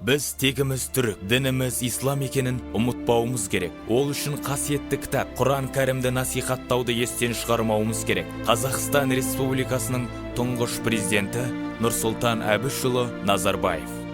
Біз тегіміз түрік, дініміз ислам екенін ұмытпауымыз керек. Ол үшін қасиетті кітап Құран кәрімді насихаттауды естен шығармауымыз керек. Қазақстан Республикасының тұңғыш президенті Нұрсұлтан Әбішұлы Назарбаев.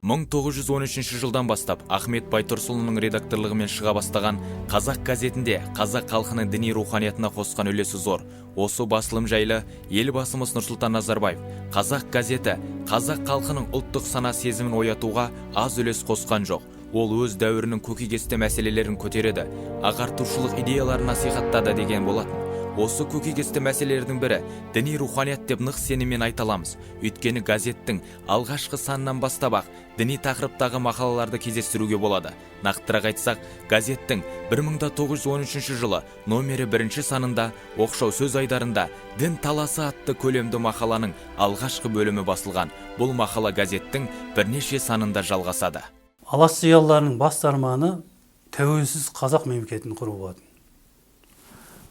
1913 жылдан бастап Ахмет Байтұрсұлының редакторлығымен шыға бастаған Қазақ газетінде қазақ халқының діни руханиятына қосқан үлесі зор. Осы басылым жайлы елбасымыз Нұрсұлтан Назарбаев қазақ газеті қазақ халқының ұлттық сана сезімін оятуға аз үлес қосқан жоқ. Ол өз дәуірінің көкейкесті мәселелерін көтереді, ағартушылық идеяларын насихаттады деген болатын. Осы көкейкесті мәселелердің бірі діни руханият деп нық сеніммен айта аламыз. Өйткені газеттің алғашқы санынан бастап-ақ діни тақырыптағы мақалаларды кездестіруге болады. Нақтырақ айтсақ, газеттің 1913 жылы номері 1 санында оқшау сөз айдарында дін таласы атты көлемді мақаланың алғашқы бөлімі басылған. Бұл мақала газеттің бірнеше санында жалғасады. Алаш зиялыларының басты арманы тәуелсіз қазақ мемлекетін құру болатын.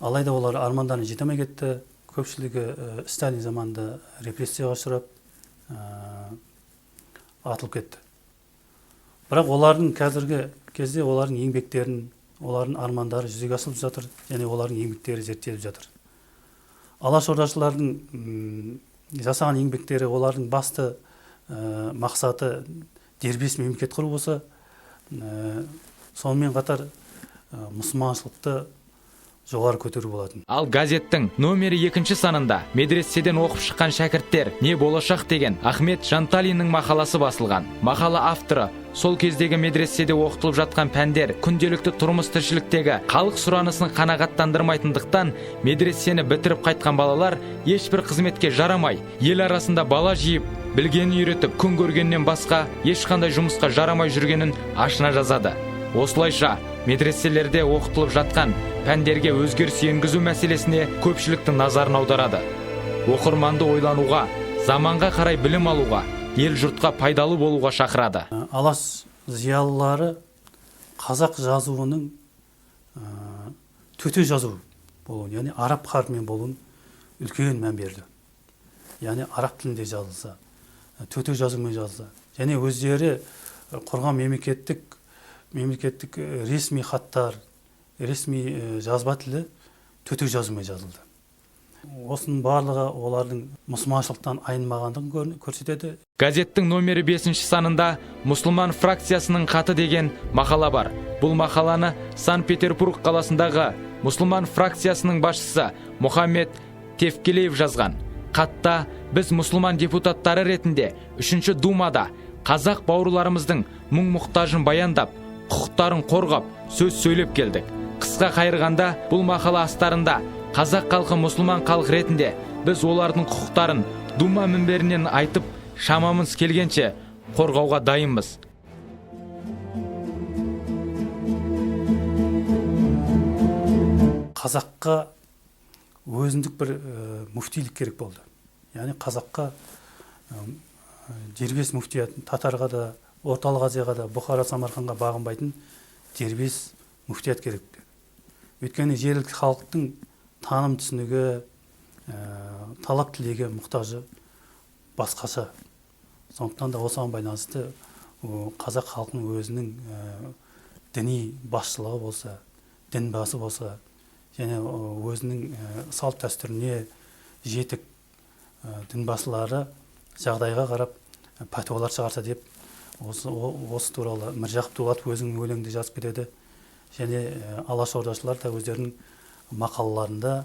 Алайда олар армандарына жете алмай кетті. Көпшілігі Сталин заманында репрессияға ұшырап, атылып кетті. Бірақ олардың қазіргі кезде олардың еңбектерін, олардың армандары жүзеге асырылып жатыр, және олардың еңбектері зерттеліп жатыр. Алаш ордашылардың жасаған еңбектері, олардың басты мақсаты дербес мемлекет құру болса, сонымен қатар мұсылманшылықты жоғары көтеру болатын. Ал газеттің номері 2 санында медреседен оқып шыққан шәкірттер не болашақ деген Ахмет Жанталиннің мақаласы басылған. Мақала авторы сол кездегі медреседе оқытылып жатқан пәндер күнделікті тұрмыс тіршіліктегі халық сұранысын қанағаттандырмайтындықтан медресені бітіріп қайтқан балалар ешбір қызметке жарамай, ел арасында бала жиып, білгенін үйретіп, күн көргеннен басқа ешқандай жұмысқа жарамай жүргенін ашына жазады. Осылайша медреселерде оқытылып жатқан пәндерге өзгеріс енгізу мәселесіне көпшіліктің назарын аударады. Оқырманды ойлануға, заманға қарай білім алуға, ел жұртқа пайдалы болуға шақырады. Алаш зиялылары қазақ жазуының төте жазу болуын, яғни араб қарпімен болуын үлкен мән берді. Яғни араб тілінде жазылса, төте жазумен жазылса, және өздері құрған мемлекеттік ресми хаттар, ресми жазба тілі төте жазумен жазылды. Осының барлығы олардың мұсылманшылықтан айнымағандығын көрсетеді. Газеттің номері 5 санында мұсылман фракциясының хаты деген мақала бар. Бұл мақаланы Санкт-Петербург қаласындағы мұсылман фракциясының басшысы Мұхаммед Тевкелеев жазған. Хатта біз мұсылман депутаттары ретінде 3-ші думада қазақ бауырларымыздың мұң-мұқтажын баяндап, құқықтарын қорғап, сөз сөйлеп келдік. Қысқа қайырғанда, бұл мақала астарында қазақ халқы мұсылман халық ретінде біз олардың құқықтарын дума мінберінен айтып, шамамыз келгенше қорғауға дайынбыз. Қазаққа өзіндік бір мүфтилік керек болды. Яғни қазаққа дербес мүфтият, Татарға да, Орталық Азияға да, Бұхара, Самарқанға бағынбайтын дербес мүфтият керек. Өйткені жергілікті халықтың таным түсінігі, талап тілегі мұқтажы басқаша. Сондықтан да осыған байланысты қазақ халқының өзінің діни басшылығы болса, дін басы болса, және өзінің салт дәстүріне жетік дін басылары жағдайға қарап пәтуалар шығарса деп осы туралы Міржақып Дулатов өзінің өлеңде жазып кетеді, және алашордашылар да өздерінің мақалаларында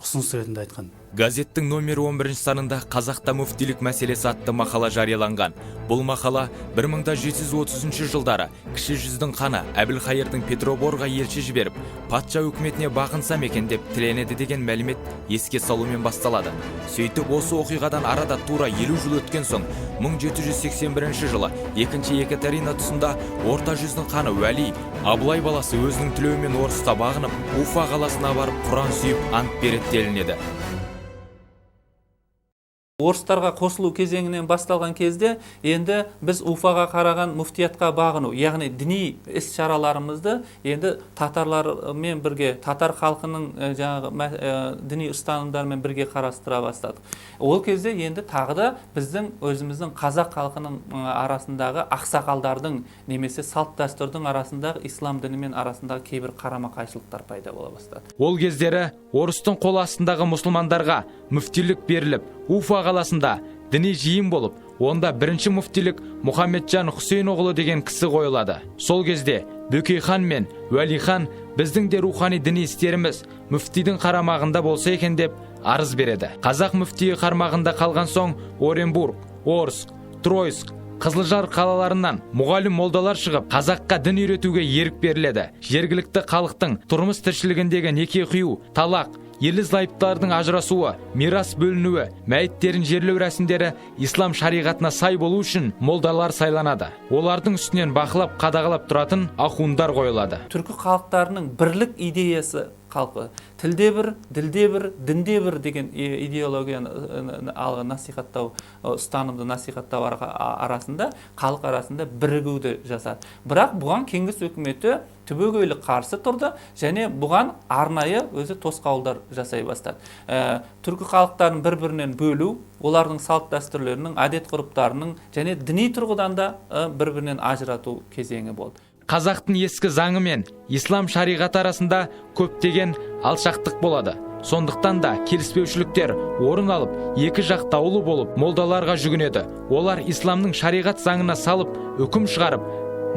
ұсыныс ретінде айтқан. Газеттің номері 11 санында қазақта мүфтилік мәселесі атты мақала жарияланған. Бұл мақала 1730 жылдары кіші жүздің ханы Әбілқайырдың Петрогорға елші жіберіп, патша үкіметіне бақынсам екен деп тіленеді деген мәлімет еске салумен басталады. Сөйтіп осы оқиғадан арада тура 50 жыл өткен соң 1781 жылы 2-ші Екатерина тұсында орта жүздің ханы Уәли Абылай баласы өзінің тілеуімен орысқа бағынып, Уфа қаласына барып Құран сүйіп ант береді делінеді. Орыстарға қосылу кезеңінен басталған кезде енді біз Уфаға қараған мүфтиятқа бағыну, яғни діни іс-шараларымызды енді татарлармен бірге, татар халқының діни ұстанымдарымен бірге қарастыра бастадық. Ол кезде енді тағы да біздің өзіміздің қазақ халқының арасындағы ақсақалдардың немесе салт дәстүрдің арасындағы ислам дінімен арасындағы кейбір қарама-қайшылықтар пайда бола бастады. Ол кездері орыстың қол астындағы мұсылмандарға мүфтилік беріліп, Уфа қаласында діни жиын болып, онда бірінші мүфтилік Мұхаммеджан Хусейн оғлы деген кісі қойылады. Сол кезде Бөкей хан мен Уәли хан біздің де рухани діни істеріміз мүфтидің қарамағында болса екен деп арыз береді. Қазақ мүфтиі қармағында қалған соң Оренбург, Орск, Тройск, Қызылжар қалаларынан мұғалім молдалар шығып, қазаққа дін үйретуге ерік беріледі. Жергілікті халықтың тұрмыс тіршілігіндегі неке қию, талақ, ерлі-зайыптылардың ажырасуы, мирас бөлінуі, мәйіттерін жерлеу рәсімдері ислам шариғатына сай болу үшін молдалар сайланады. Олардың үстінен бақылап, қадағалап тұратын ахундар қойылады. Түркі халықтарының бірлік идеясы қалпы. Тілде бір, ділде бір, дінде бір деген идеологияны насихаттау, ұстанымды насихаттау арасында, халық арасында бірігуді жасады. Бірақ бұған кеңес үкіметі түбегейлі қарсы тұрды, және бұған арнайы өзі тосқауылдар жасай бастады. Түркі халықтарын бір-бірінен бөлу, олардың салт дәстүрлерінің, әдет-ғұрыптарының және діни тұрғыдан да бір-бірінен ажырату кезеңі болды. Қазақтың ескі заңы мен ислам шариғаты арасында көптеген алшақтық болады. Сондықтан да келіспеушіліктер орын алып, екі жақ даулы болып, молдаларға жүгінеді. Олар исламның шариғат заңына салып, үкім шығарып,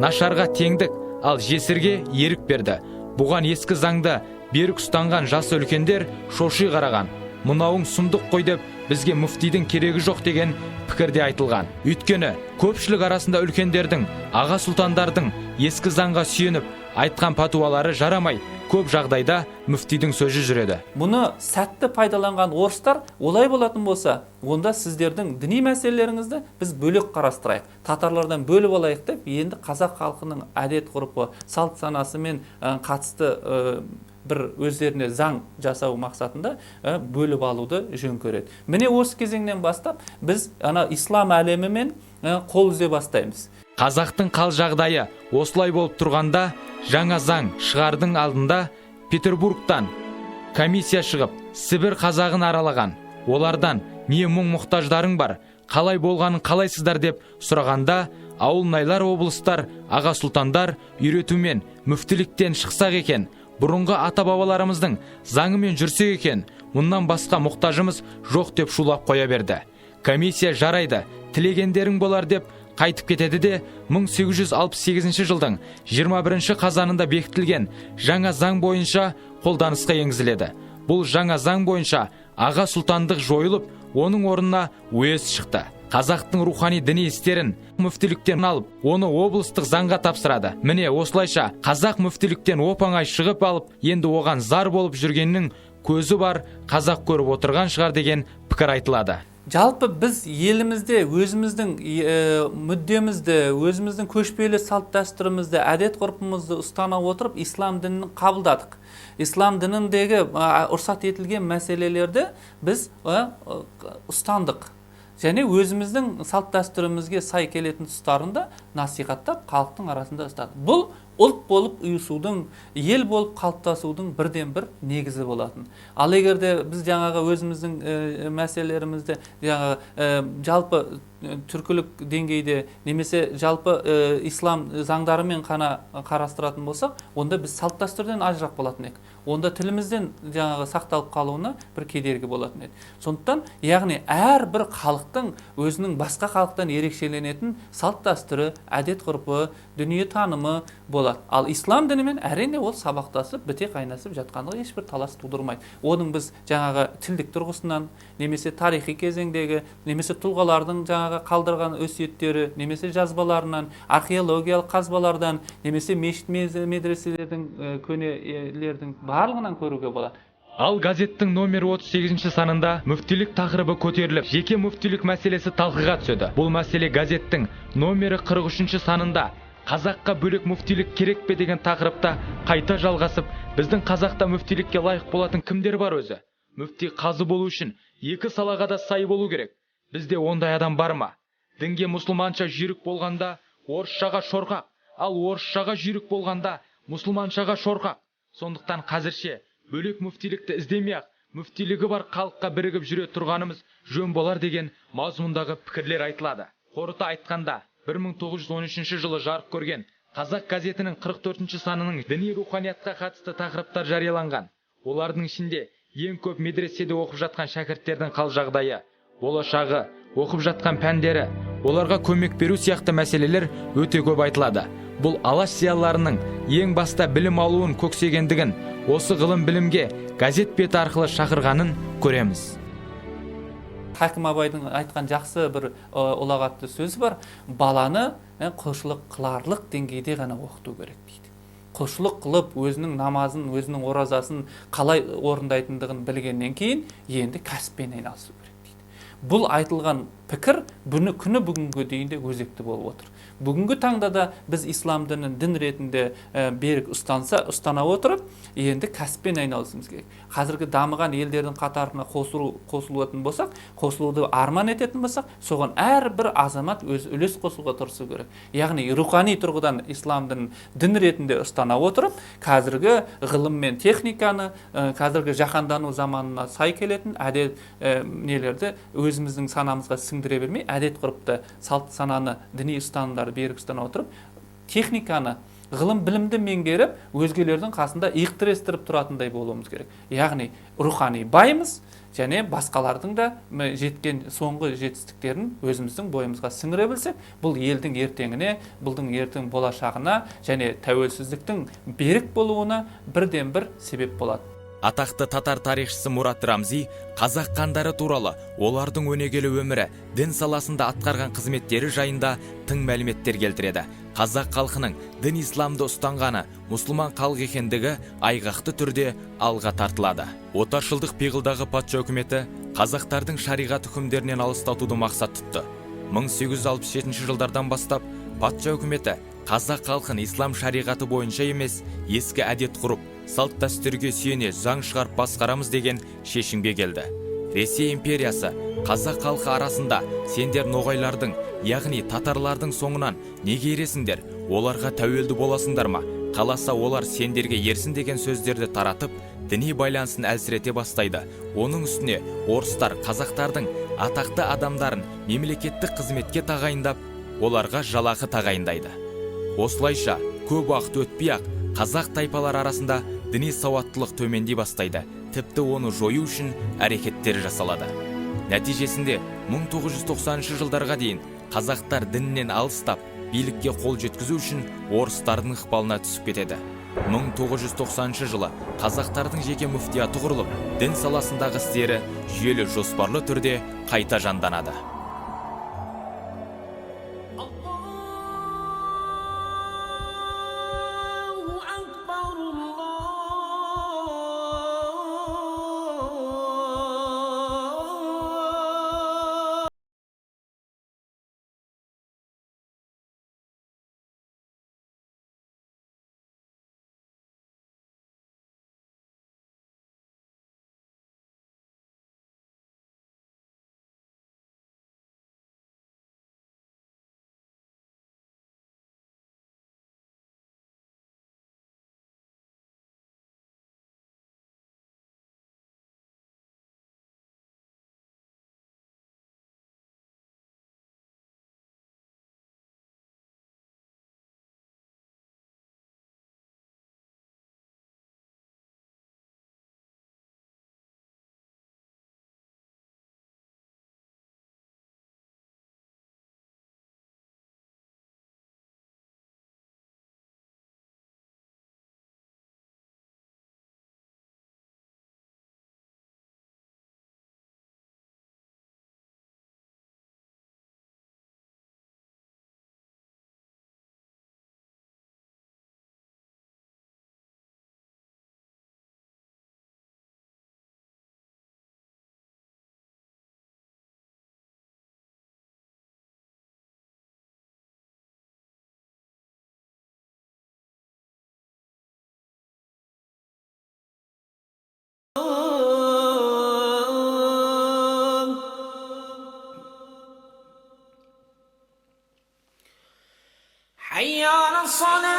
нашарға теңдік, ал жесірге ерік берді. Бұған ескі заңды берік ұстанған жас үлкендер шоши қараған. Мынауың сұмдық қой деп, бізге мүфтидің керегі жоқ деген пікірде айтылған. Өйткені көпшілік арасында үлкендердің, аға сұлтандардың ескі заңға сүйеніп айтқан пәтуалары жарамай, көп жағдайда мүфтидің сөзі жүреді. Бұны сәтті пайдаланған орыстар олай болатын болса, онда сіздердің діни мәселелеріңізді біз бөлек қарастырайық, татарлардан бөліп алайық деп, енді қазақ халқының әдет ғұрпы, салт санасымен қатысты бір өздеріне заң жасау мақсатында бөліп алуды жөн көреді. Міне осы кезеңнен бастап біз ислам әлемімен қол үзе бастаймыз. Қазақтың қал жағдайы осылай болып тұрғанда, жаңа заң шығардың алдында Петербургтан комиссия шығып, Сібір қазағын аралаған. Олардан не мұң-мұқтаждарың бар, қалай болғанын қалайсыздар деп сұрағанда, ауыл-найлар облыстар, аға сұлтандар үйретумен мүфтиліктен шықсақ екен, бұрынғы ата-бабаларымыздың заңымен жүрсек екен, мұнан басқа мұқтажымыз жоқ деп шулап қоя берді. Комиссия жарайды, тілегендерің болар деп қайтып кетеді де 1868 жылдың 21 қазанында бекітілген жаңа заң бойынша қолданысқа енгізіледі. Бұл жаңа заң бойынша аға сұлтандық жойылып, оның орнына уез шықты. Қазақтың рухани діни істерін мүфтиліктен алып, оны облыстық заңға тапсырады. Міне осылайша қазақ мүфтиліктен оп-оңай шығып алып, енді оған зар болып жүргеннің көзі бар, қазақ көріп отырған шығар деген пікір айтылады. Жалпы біз елімізде өзіміздің мүддемізді, өзіміздің көшпелі салт дәстүрімізді, әдет ғұрпымызды ұстана отырып, ислам дінін қабылдадық. Ислам дініндегі рұқсат етілген мәселелерді біз ұстандық. Және өзіміздің салт дәстүрімізге сай келетін тұстарында насихаттап, халықтың арасында ұстадық. Бұл ұлт болып ұйысудың, ел болып қалыптасудың бірден бір негізі болатын. Ал егерде біз жаңағы өзіміздің мәселелерімізді жалпы түркілік деңгейде немесе жалпы ислам заңдарымен қана қарастыратын болсақ, онда біз салт дәстүрден ажырақ болатын едік. Онда тілімізден жаңағы сақталып қалуына бір кедергі болатын еді. Сондықтан, яғни әрбір халықтың өзінің басқа халықтан ерекшеленетін салт дәстүрі, әдет ғұрпы, дүние танымы болады. Ал ислам дінімен әрине ол сабақтасып, біте қайнасып жатқандығы ешбір талас тудырмайды. Оның біз жаңағы тілдік тұрғысынан, немесе тарихи кезеңдегі, немесе тұлғалардың жаңағы қалдырған өсиеттері, немесе жазбаларынан, археологиялық қазбалардан, немесе мешіт медреселердің көнелердің барлығынан көруге болады. Ал газеттің номер 38 санында мүфтилік тақырыбы көтеріліп, жеке мүфтилік мәселесі талқыға түседі. Бұл мәселе газеттің номері 43 санында қазаққа бөлек мүфтилік керек пе деген тақырыпта қайта жалғасып, біздің қазақта мүфтилікке лайық болатын кімдер бар өзі? Мүфти қазы болу үшін екі салаға да сай болу керек. Бізде ондай адам бар ма? Дінге мұсылманша жүйрік болғанда орысшаға шорқақ, ал орысшаға жүйрік болғанда мұсылманшаға шорқақ. Сондықтан қазірше бөлек мүфтилікті іздемей-ақ, мүфтилігі бар халыққа бірігіп жүре тұрғанымыз жөн болар деген мазмұндағы пікірлер айтылады. Қорыта айтқанда, 1913 жылы жарық көрген Қазақ газетінің 44 санының діни руханиятқа қатысты тақырыптар жарияланған. Олардың ішінде ең көп медреседе оқып жатқан шәкірттердің қал жағдайы, болашағы, оқып жатқан пәндері, оларға көмек беру сияқты мәселелер өте көп айтылады. Бұл алаш зиялыларының ең баста білім алуын көксегендігін, осы ғылым білімге газет беті арқылы шақырғанын көреміз. Хакім Абайдың айтқан жақсы бір ұлағатты сөзі бар. Баланы құлшылық қыларлық деңгейде ғана оқыту керек дейді. Құлшылық қылып, өзінің намазын, өзінің оразасын қалай орындайтындығын білгеннен кейін, енді кәсіппен айналысу керек дейді. Бұл айтылған пікір күні бүгінгі дейінде өзекті болып отыр. Бүгінгі таңда да біз ислам дінін дін ретінде берік ұстана отырып, енді кәсіппен айналысымыз керек. Қазіргі дамыған елдердің қатарына қосылатын болсақ, қосылуды арман ететін болсақ, соған әрбір азамат өз үлес қосуға тырысу керек. Яғни рухани тұрғыдан ислам дінін дін ретінде ұстана отырып, қазіргі ғылым мен техниканы, қазіргі жаһандану заманына сай келетін әдет нелерді өзіміздің санамызға сіңдіре бермей, әдет ғұрыпты, салт сананы, діни ұстанымдарды берік ұстана отырып, техниканы, ғылым білімді меңгеріп, өзгелердің қасында иықтырестіріп тұратындай болуымыз керек. Яғни рухани баймыз, және басқалардың да жеткен соңғы жетістіктерін өзіміздің бойымызға сіңіре білсек, бұл елдің ертеңіне, бұлдың ертең болашағына және тәуелсіздіктің берік болуына бірден бір себеп болады. Атақты татар тарихшысы Мұрат Рамзи қазақ хандары туралы, олардың өнегелі өмірі, дін саласында атқарған қызметтері жайында тың мәліметтер келтіреді. Қазақ халқының дін исламды ұстанғаны, мұсылман халық екендігі айғақты түрде алға тартылады. Отаршылдық пиғылдағы патша үкіметі қазақтардың шариғат үкімдерінен алыстатуды мақсат тұтты. 1867 жылдардан бастап патша үкіметі қазақ халқын ислам шариғаты бойынша емес, ескі әдет ғұрып, салт дәстүрге сүйене заң шығарып басқарамыз деген шешімге келді. Ресей империясы қазақ халқы арасында сендер ноғайлардың, яғни татарлардың соңынан неге ересіңдер, оларға тәуелді боласыңдар ма, қаласа олар сендерге ерсін деген сөздерді таратып, діни байланысын әлсірете бастайды. Оның үстіне орыстар қазақтардың атақты адамдарын мемлекеттік қызметке тағайындап, оларға жалақы тағайындайды. Осылайша көп уақыт өтпей-ақ қазақ тайпалар арасында діни сауаттылық төмендей бастайды, тіпті оны жою үшін әрекеттер жасалады. Нәтижесінде 1990 жылдарға дейін қазақтар діннен алыстап, билікке қол жеткізу үшін орыстардың ықпалына түсіп кетеді. 1990 жылы қазақтардың жеке мүфтияты құрылып, дін саласындағы істері жүйелі жоспарлы түрде қайта жанданады. صنع